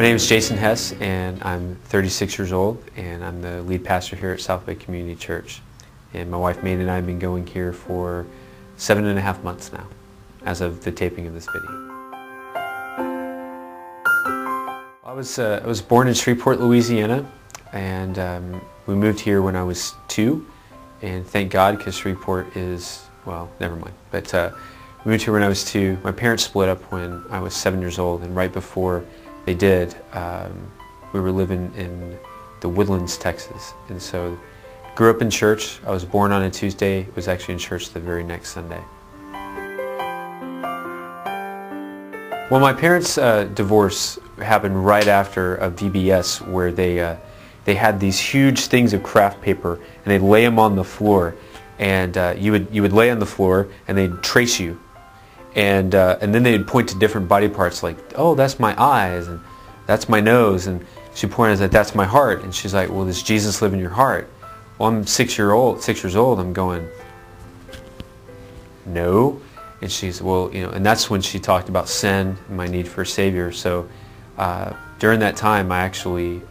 name is Jason Hess, and I'm 36 years old, and I'm the lead pastor here at Southway Community Church. And my wife Maine and I have been going here for 7.5 months now, as of the taping of this video. I was born in Shreveport, Louisiana, and we moved here when I was 2, and thank God, because Shreveport is, well, never mind. But we moved here when I was 2. My parents split up when I was 7 years old, and right before they did, we were living in the Woodlands, Texas. And so grew up in church. I was born on a Tuesday, was actually in church the very next Sunday. Well, my parents' divorce happened right after a VBS where they had these huge things of craft paper, and they'd lay them on the floor, and you would lay on the floor and they'd trace you. And then they'd point to different body parts, like, oh, that's my eyes, and that's my nose, and she pointed at, that's my heart, and she's like, well, does Jesus live in your heart? Well, I'm 6 years old, I'm going, no. And she's, well, you know, and that's when she talked about sin and my need for a Savior. So during that time, I actually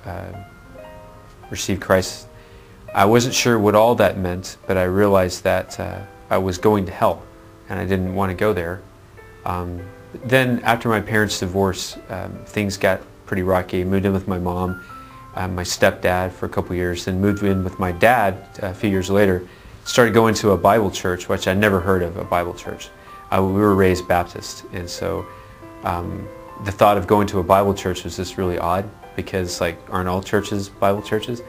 received Christ. I wasn't sure what all that meant, but I realized that I was going to hell, and I didn't want to go there. Then after my parents' divorce, things got pretty rocky. I moved in with my mom, my stepdad for a couple years, then moved in with my dad a few years later. Started going to a Bible church, which I never heard of, a Bible church. We were raised Baptist, and so the thought of going to a Bible church was just really odd, because like, aren't all churches Bible churches?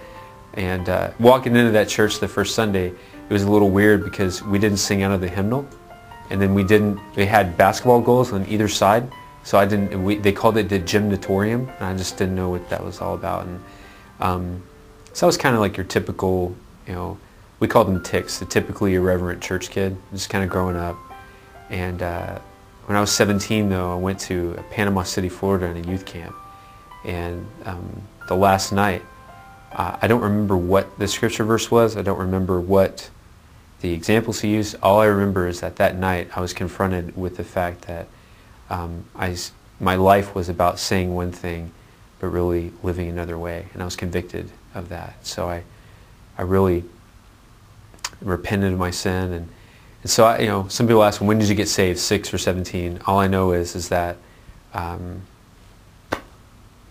And walking into that church the first Sunday, it was a little weird because we didn't sing out of the hymnal. And then they had basketball goals on either side, so they called it the gymnatorium, and I just didn't know what that was all about. And so I was kind of like your typical, you know, we called them ticks, the typically irreverent church kid, just kind of growing up. And when I was 17, though, I went to Panama City, Florida, in a youth camp. And the last night, I don't remember what the scripture verse was. I don't remember what the examples he used. All I remember is that night I was confronted with the fact that my life was about saying one thing but really living another way, and I was convicted of that. So I really repented of my sin, and so you know, some people ask, when did you get saved, 6 or 17? All I know is that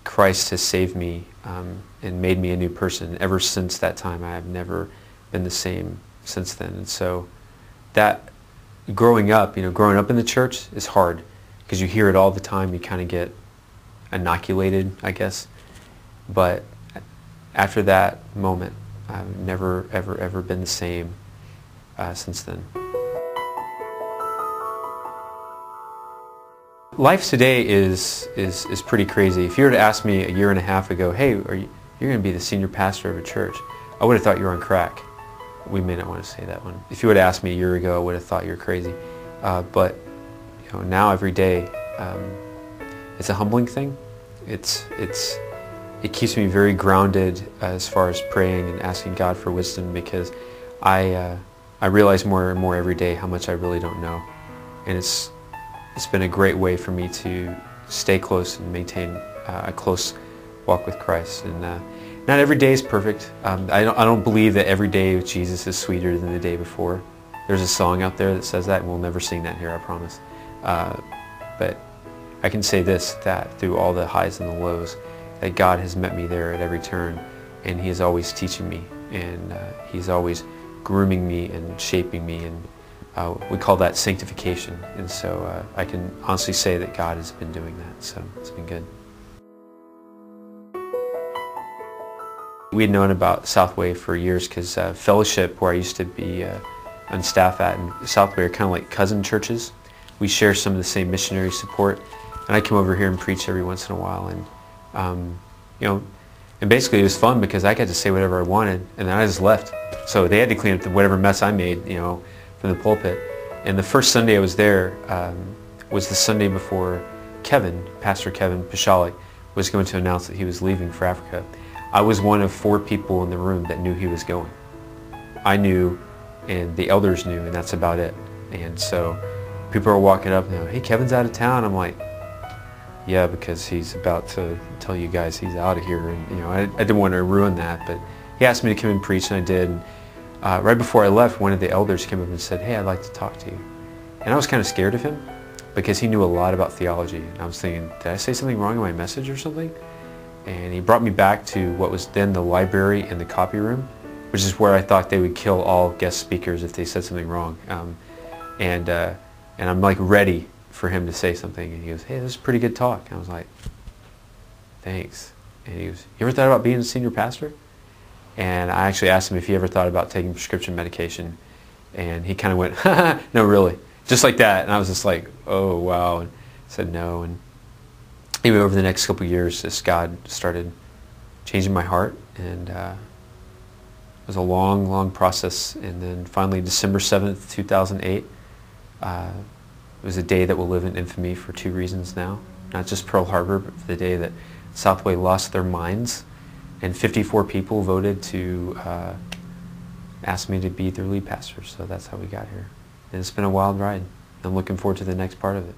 Christ has saved me and made me a new person. Ever since that time, I have never been the same since then. And so that growing up in the church is hard, because you hear it all the time. You kind of get inoculated, I guess. But after that moment, I've never, ever been the same since then. Life today is pretty crazy. If you were to ask me a year and a half ago, hey, you're going to be the senior pastor of a church, I would have thought you were on crack. We may not want to say that one. If you would have asked me a year ago, I would have thought you were crazy. But you know, now every day, it's a humbling thing. It keeps me very grounded as far as praying and asking God for wisdom, because I realize more and more every day how much I really don't know, and it's been a great way for me to stay close and maintain a close walk with Christ. And not every day is perfect. I don't believe that every day with Jesus is sweeter than the day before. There's a song out there that says that, and we'll never sing that here, I promise. But I can say this, that through all the highs and the lows, that God has met me there at every turn, and He is always teaching me, and He's always grooming me and shaping me, and we call that sanctification. And so I can honestly say that God has been doing that, so it's been good. We had known about Southway for years because Fellowship, where I used to be on staff at, and Southway are kind of like cousin churches. We share some of the same missionary support, and I come over here and preach every once in a while. And you know, and basically it was fun because I got to say whatever I wanted, and then I just left. So they had to clean up whatever mess I made, you know, from the pulpit. And the first Sunday I was there was the Sunday before Pastor Kevin Pashalik, was going to announce that he was leaving for Africa. I was one of 4 people in the room that knew he was going. I knew, and the elders knew, and that's about it. And so people are walking up and they're like, hey, Kevin's out of town. I'm like, yeah, because he's about to tell you guys he's out of here. And I didn't want to ruin that, but he asked me to come and preach, and I did. And, right before I left, one of the elders came up and said, "Hey, I'd like to talk to you." And I was kind of scared of him because he knew a lot about theology. And I was thinking, did I say something wrong in my message or something? And he brought me back to what was then the library and the copy room, which is where I thought they would kill all guest speakers if they said something wrong. And I'm like ready for him to say something, and he goes, "Hey, this is a pretty good talk." And I was like, "Thanks." And he goes, "You ever thought about being a senior pastor?" And I actually asked him if he ever thought about taking prescription medication, and he kind of went, "No, really," just like that. And I was just like, "Oh, wow," and said no. And anyway, over the next couple of years, this God started changing my heart, and it was a long, long process. And then finally, December 7th, 2008, it was a day that will live in infamy for two reasons now. Not just Pearl Harbor, but for the day that Southway lost their minds, and 54 people voted to ask me to be their lead pastor. So that's how we got here. And it's been a wild ride. I'm looking forward to the next part of it.